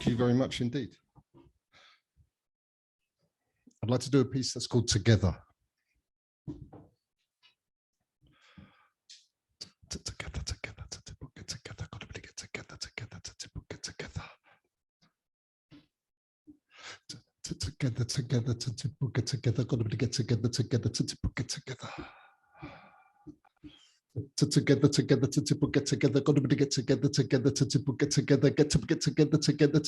Thank you very much indeed. I'd like to do a piece that's called Together. Together, together, get together, got to get together, get together. Together, together, get together, got to get together, get together. Together, together, get together, got to get together, get together, get together, get together,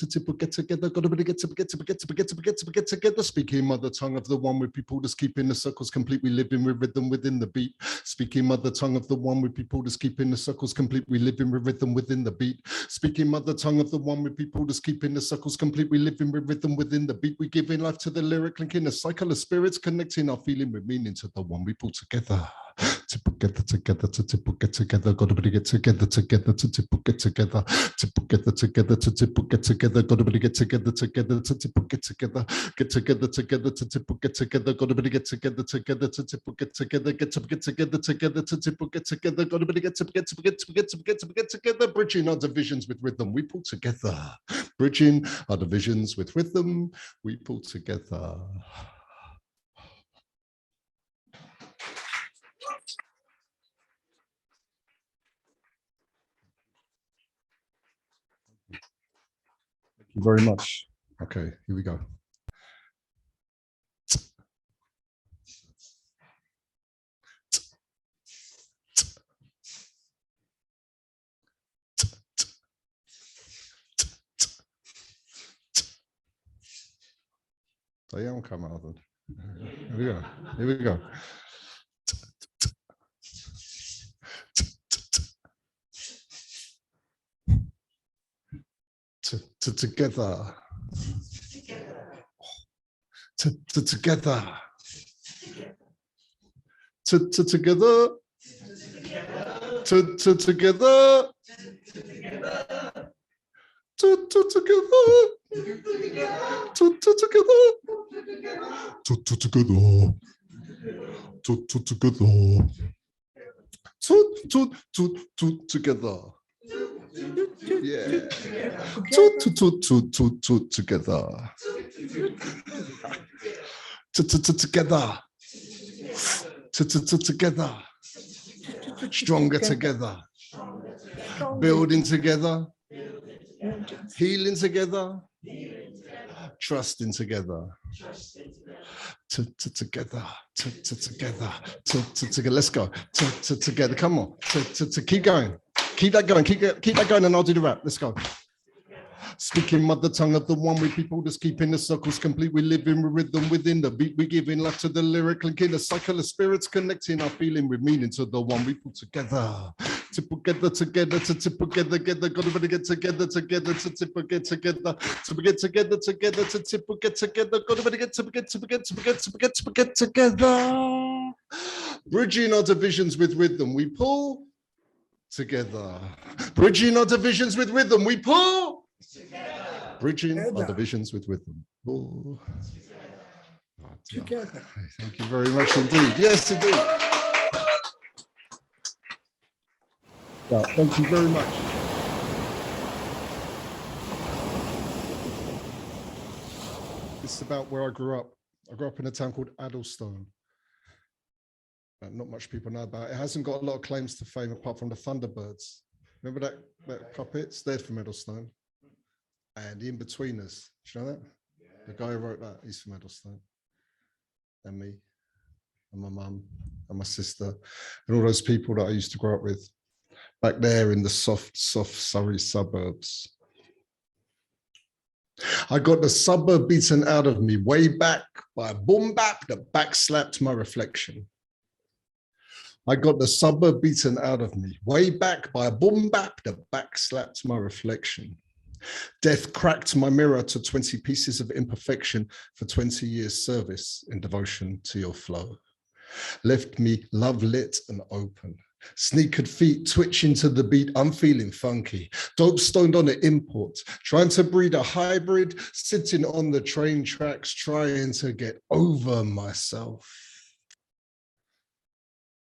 got to get together. Speaking mother tongue of the one with people just keeping the circles complete, we living with rhythm within the beat. Speaking mother tongue of the one with people just keeping the circles complete, we living with rhythm within the beat. Speaking mother tongue of the one with people just keeping the circles complete, we living with rhythm within the beat. We giving life to the lyric, linking the cycle of spirits, connecting our feeling with meaning to the one we pull together. Get together, get together, got to get together, get together, get together, get together, got to get together, get together, get together, get together, get together, got to get together, get together, get together, got to get together, bridging our divisions with rhythm, we pull together, bridging our divisions with rhythm, we pull together. Thank you very much. Okay, here we go. So yeah, I'm Carmarthen. Here we go. Here we go. Together. Together. Together. Together. Together. Yeah. Together. Together. Together. Stronger together. Building together. Healing together. Trusting together. Together. Together. Let's go. Together. Come on. Keep going. Keep that going. Keep that going, and I'll do the rap. Let's go. Speaking mother tongue of the one with people just keeping the circles complete. We live in rhythm within the beat. We giving life to the lyric, linking the cycle of spirits, connecting our feeling with meaning to the one we put together. Together, together, together, got to get together, to get together, get together, got to get together. Bridging our divisions with rhythm, we pull together. Bridging our divisions with rhythm, we pull together. Bridging our divisions with rhythm. Pull together. Thank you very much indeed. Yes, indeed. Yeah, thank you very much. This is about where I grew up. I grew up in a town called Addlestone. Not much people know about it. It hasn't got a lot of claims to fame apart from the Thunderbirds. Remember that puppet? They're from Addlestone. And the In-Betweeners. Do you know that? Yeah. The guy who wrote that, he's from Addlestone. And me, and my mum, and my sister, and all those people that I used to grow up with back there in the soft Surrey suburbs. I got the suburb beaten out of me way back by a boom bap that backslapped my reflection. I got the suburb beaten out of me way back by a boom bap that backslapped my reflection. Death cracked my mirror to 20 pieces of imperfection for 20 years service in devotion to your flow. Left me love lit and open. Sneakered feet twitching to the beat, I'm feeling funky. Dope stoned on the import, trying to breed a hybrid, sitting on the train tracks, trying to get over myself.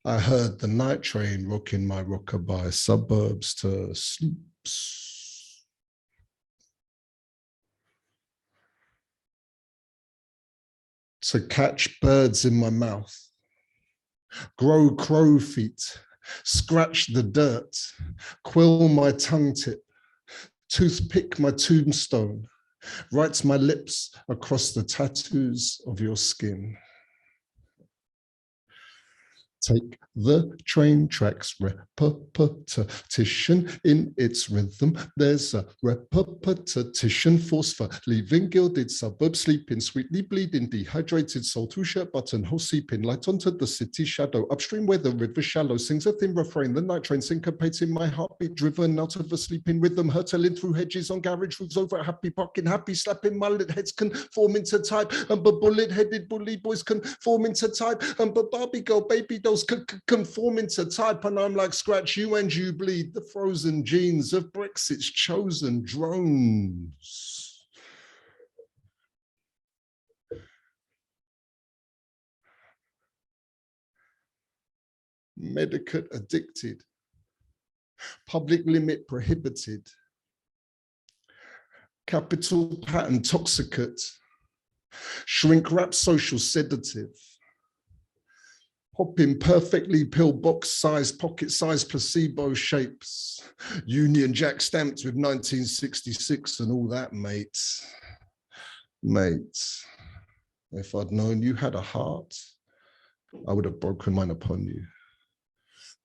I heard the night train rocking my rockabye suburbs to sleep. to catch birds in my mouth, grow crow feet, scratch the dirt, quill my tongue tip, toothpick my tombstone, write my lips across the tattoos of your skin. Take the train tracks repetition in its rhythm. There's a repetition force for leaving gilded suburbs, sleeping, sweetly bleeding, dehydrated soul through shirt buttonhole, seeping light onto the city shadow. Upstream where the river shallow sings a thin refrain. The night train syncopating my heartbeat, driven out of a sleeping rhythm, hurtling through hedges on garage roofs over a happy parking, happy slapping mullet heads conform into type, and bullet-headed bully boys conform into type, and Barbie girl baby dolls conform into type, and I'm like, scratch you and you bleed, the frozen genes of Brexit's chosen drones. Medicate addicted, public limit prohibited, capital pattern toxicate, shrink wrap social sedative, popping perfectly pillbox-sized, pocket-sized placebo shapes, Union Jack stamped with 1966 and all that, mates. Mates, if I'd known you had a heart, I would have broken mine upon you.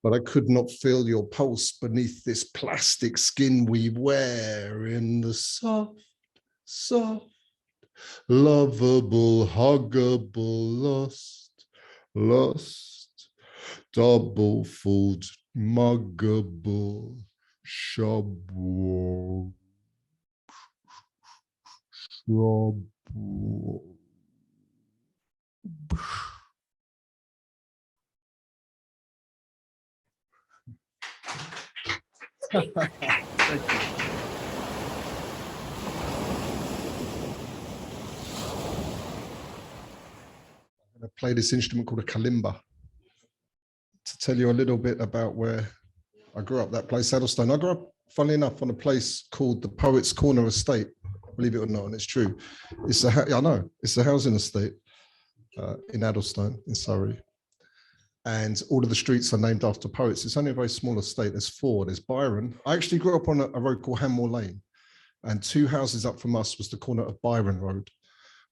But I could not feel your pulse beneath this plastic skin we wear in the soft, soft, lovable, huggable, lost, double-fold, muggable, shabwo, shabwo. Thank you. I play this instrument called a kalimba. To tell you a little bit about where I grew up, that place, Addlestone. I grew up, funnily enough, on a place called the Poets' Corner Estate, believe it or not, and it's true. It's I know, it's a housing estate in Addlestone, in Surrey. And all of the streets are named after poets. It's only a very small estate. There's four. There's Byron. I actually grew up on a road called Hanmore Lane, and 2 houses up from us was the corner of Byron Road.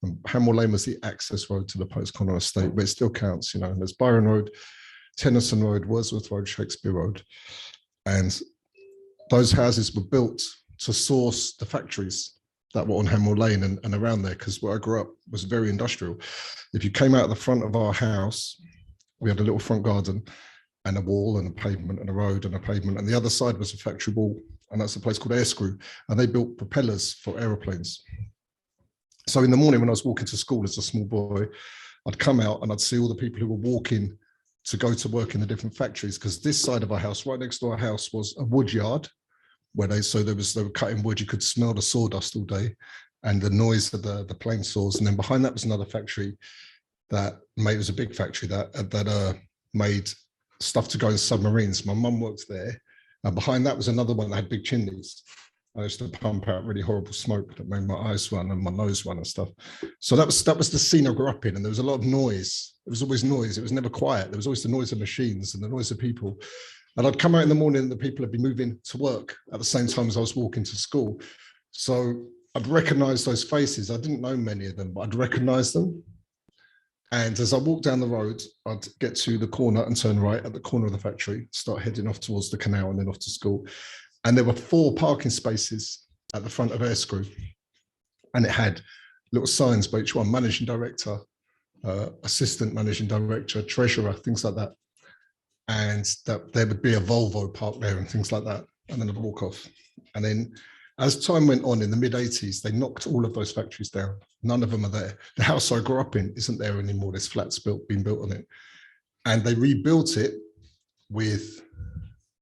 And Hanmore Lane was the access road to the Poets' Corner Estate, but it still counts, you know. And there's Byron Road, Tennyson Road, Wordsworth Road, Shakespeare Road. And those houses were built to source the factories that were on Hanmore Lane and around there, because where I grew up was very industrial. If you came out of the front of our house, we had a little front garden and a wall and a pavement and a road and a pavement. And the other side was a factory wall. And that's a place called Cwrw. And they built propellers for aeroplanes. So in the morning when I was walking to school as a small boy, I'd come out and I'd see all the people who were walking to go to work in the different factories, because this side of our house, right next to our house, was a wood yard where they were cutting wood. You could smell the sawdust all day and the noise of the plane saws. And then behind that was another factory that it was a big factory that made stuff to go in submarines. My mum worked there. And behind that was another one that had big chimneys. I used to pump out really horrible smoke that made my eyes run and my nose run and stuff. So that was the scene I grew up in, and there was a lot of noise. There was always noise. It was never quiet. There was always the noise of machines and the noise of people. And I'd come out in the morning and the people would be moving to work at the same time as I was walking to school. So I'd recognize those faces. I didn't know many of them, but I'd recognize them. And as I walked down the road, I'd get to the corner and turn right at the corner of the factory, start heading off towards the canal and then off to school. And there were 4 parking spaces at the front of Cwrw. And it had little signs by each one: managing director, assistant managing director, treasurer, things like that. And that there would be a Volvo parked there and things like that. And then I'd walk off. And then as time went on, in the mid-80s, they knocked all of those factories down. None of them are there. The house I grew up in isn't there anymore. There's flats being built on it. And they rebuilt it with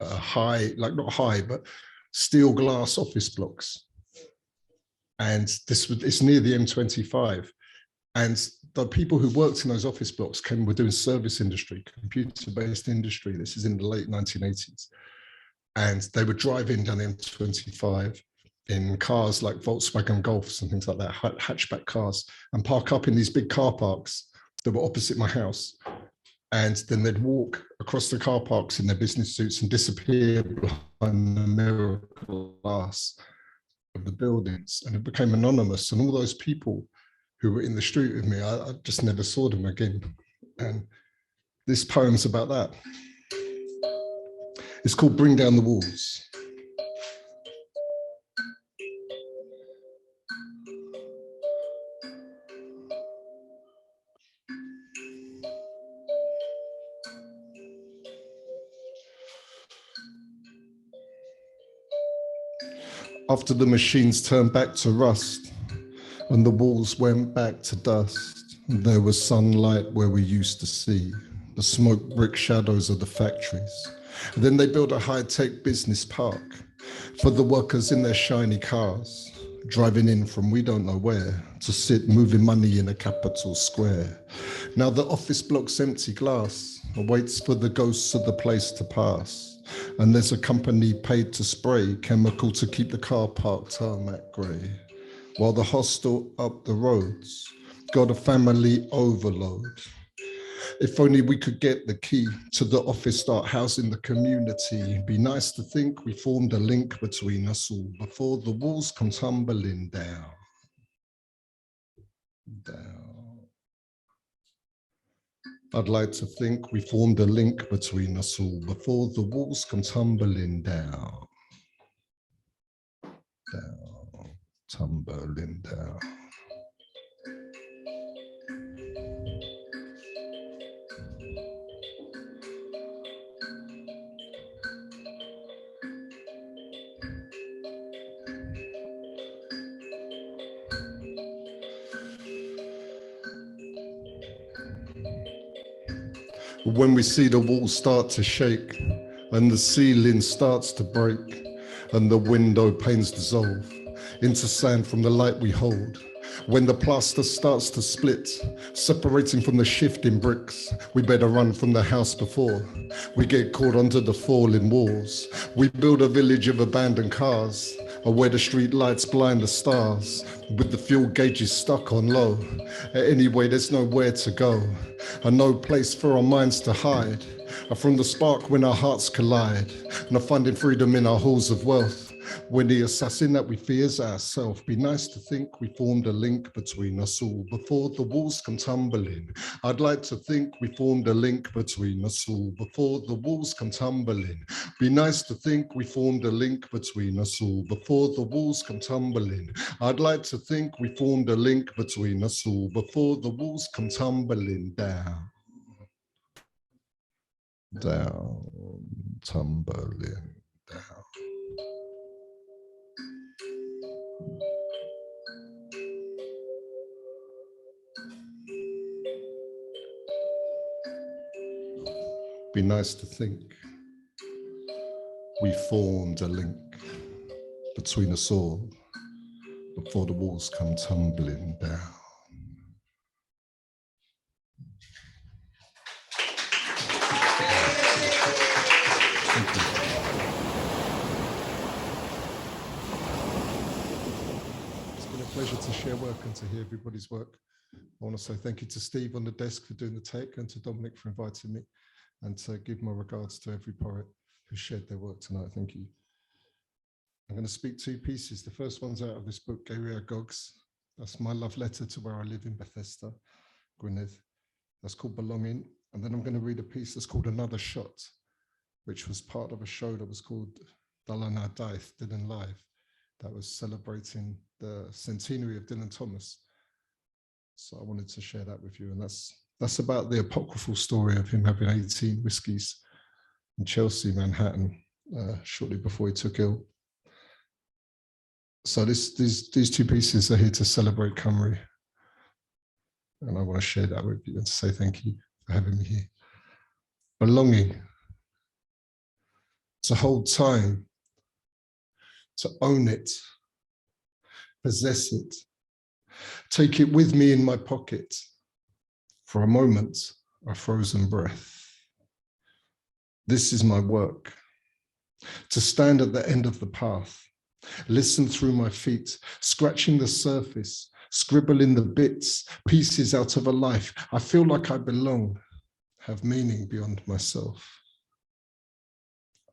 but steel glass office blocks. And it's near the M25. And the people who worked in those office blocks were doing service industry, computer-based industry. This is in the late 1980s. And they would drive in down the M25 in cars like Volkswagen Golfs and things like that, hatchback cars, and park up in these big car parks that were opposite my house. And then they'd walk across the car parks in their business suits and disappear behind the mirror glass of the buildings. And it became anonymous. And all those people who were in the street with me, I just never saw them again. And this poem's about that. It's called Bring Down the Walls. After the machines turned back to rust and the walls went back to dust, there was sunlight where we used to see the smoke brick shadows of the factories. And then they built a high-tech business park for the workers in their shiny cars, driving in from we don't know where to sit moving money in a capital square. Now the office block's empty glass awaits for the ghosts of the place to pass. And there's a company paid to spray chemical to keep the car park tarmac grey. While the hostel up the roads got a family overload. If only we could get the key to the office, start housing the community. Be nice to think we formed a link between us all before the walls come tumbling down. I'd like to think we formed a link between us all before the walls come tumbling down. Tumbling down. When we see the walls start to shake and the ceiling starts to break and the window panes dissolve into sand from the light we hold, when the plaster starts to split, separating from the shifting bricks, we better run from the house before we get caught under the falling walls. We build a village of abandoned cars, or where the street lights blind the stars, with the fuel gauges stuck on low. Anyway, there's nowhere to go, and no place for our minds to hide. From the spark when our hearts collide, and finding freedom in our halls of wealth. When the assassin that we fear is ourselves, be nice to think we formed a link between us all before the walls come tumbling. I'd like to think we formed a link between us all before the walls come tumbling. Be nice to think we formed a link between us all before the walls come tumbling. I'd like to think we formed a link between us all before the walls come tumbling down. Down, tumbling down. Be nice to think we formed a link between us all before the walls come tumbling down. Thank you. It's been a pleasure to share work and to hear everybody's work. I want to say thank you to Steve on the desk for doing the take and to Dominic for inviting me, and to give my regards to every poet who shared their work tonight. Thank you. I'm going to speak two pieces. The first one's out of this book, Geiriau Gogs. That's my love letter to where I live in Bethesda, Gwynedd. That's called Belonging. And then I'm going to read a piece that's called Another Shot, which was part of a show that was called Dalana Daith, Dylan Live, that was celebrating the centenary of Dylan Thomas. So I wanted to share that with you. And that's about the apocryphal story of him having 18 whiskies in Chelsea, Manhattan, shortly before he took ill. So these two pieces are here to celebrate Cymru. And I want to share that with you and to say thank you for having me here. Belonging, to hold time, to own it, possess it, take it with me in my pocket. For a moment, a frozen breath. This is my work, to stand at the end of the path, Listen through my feet, scratching the surface, scribbling the bits, pieces out of a life. I feel like I belong, have meaning beyond myself.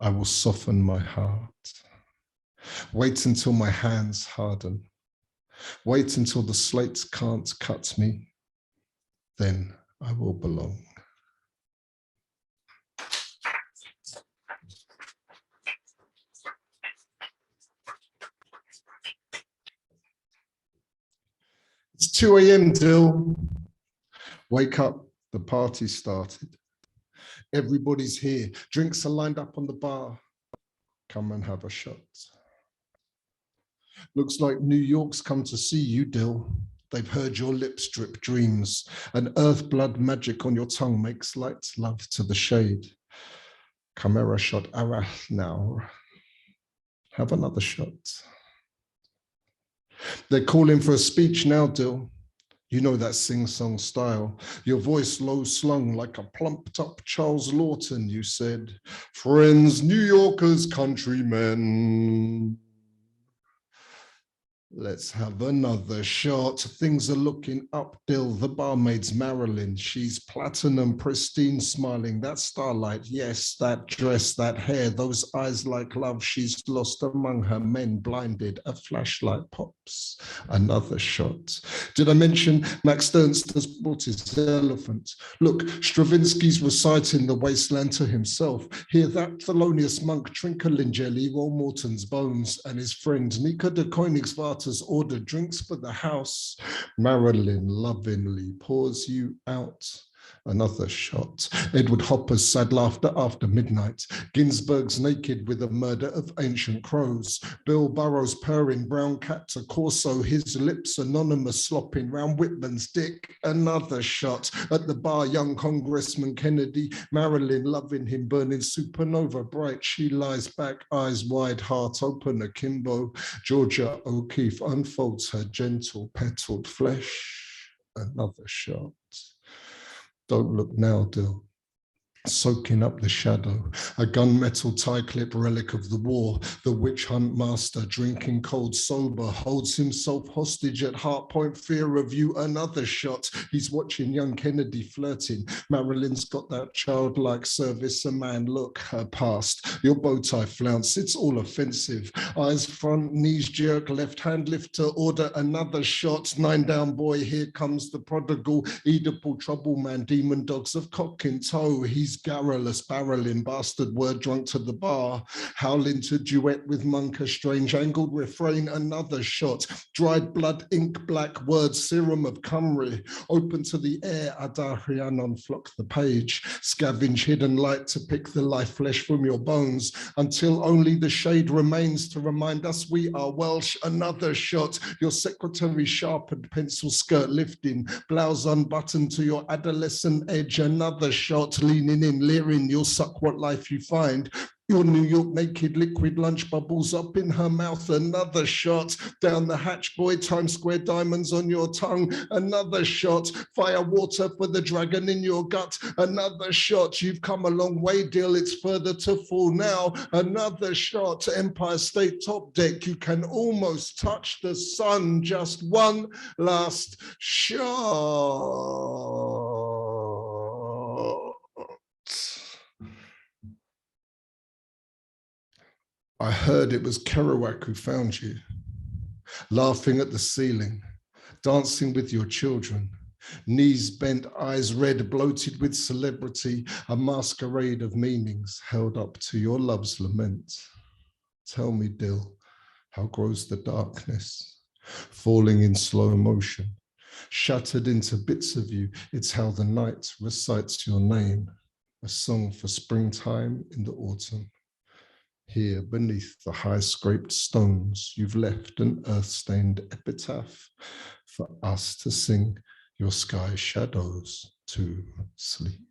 I will soften my heart. Wait until my hands harden. Wait until the slates can't cut me. Then I will belong. It's 2 a.m. Dill. Wake up, the party started. Everybody's here. Drinks are lined up on the bar. Come and have a shot. Looks like New York's come to see you, Dill. They've heard your lips drip dreams, and earth blood magic on your tongue makes light love to the shade. Camera shot Arach now. Have another shot. They're calling for a speech now, Dill. You know that sing-song style. Your voice low slung like a plumped up Charles Lawton, you said. Friends, New Yorkers, countrymen. Let's have another shot. Things are looking up, Dill. The barmaid's Marilyn. She's platinum, pristine, smiling. That starlight, yes, that dress, that hair, those eyes like love she's lost among her men, blinded. A flashlight pops. Another shot. Did I mention Max Sternster's brought his elephant? Look, Stravinsky's reciting the wasteland to himself. Hear that Thelonious Monk Trinkelin jelly, roll Morton's bones, and his friend Nika de Koenigswarter's ordered drinks for the house. Marilyn lovingly pours you out. Another shot. Edward Hopper's sad laughter after midnight. Ginsberg's naked with a murder of ancient crows. Bill Burroughs purring brown cat to Corso. His lips anonymous slopping round Whitman's dick. Another shot. At the bar, young Congressman Kennedy. Marilyn loving him, burning supernova bright. She lies back, eyes wide, heart open akimbo. Georgia O'Keeffe unfolds her gentle petaled flesh. Another shot. Don't look now, Dill. Soaking up the shadow, a gunmetal tie clip relic of the war, the witch hunt master drinking cold sober, holds himself hostage at heart point, fear of you. Another shot. He's watching young Kennedy flirting. Marilyn's got that childlike service a man look, her past. Your bow tie flounce, it's all offensive. Eyes front, knees jerk, left hand lift to order. Another shot. 9 down boy, here comes the prodigal. Oedipal trouble man, demon dogs of cock in tow. He's garrulous, barreling, bastard word drunk to the bar, howling to duet with monk, a strange angled refrain. Another shot. Dried blood, ink black words, serum of Cymru, open to the air. Adar Rhiannon flock the page, scavenge hidden light to pick the life flesh from your bones, until only the shade remains to remind us we are Welsh. Another shot. Your secretary sharpened, pencil skirt lifting, blouse unbuttoned to your adolescent edge. Another shot. Leaning in, leering, you'll suck what life you find. Your New York naked liquid lunch bubbles up in her mouth. Another shot. Down the hatch, boy, Times Square diamonds on your tongue. Another shot. Fire water for the dragon in your gut. Another shot. You've come a long way, Dill. It's further to fall now. Another shot. Empire State top deck. You can almost touch the sun. Just one last shot. I heard it was Kerouac who found you, laughing at the ceiling, dancing with your children, knees bent, eyes red, bloated with celebrity, a masquerade of meanings held up to your love's lament. Tell me, Dill, how grows the darkness, falling in slow motion, shattered into bits of you. It's how the night recites your name, a song for springtime in the autumn. Here beneath the high scraped stones, you've left an earth-stained epitaph for us to sing your sky shadows to sleep.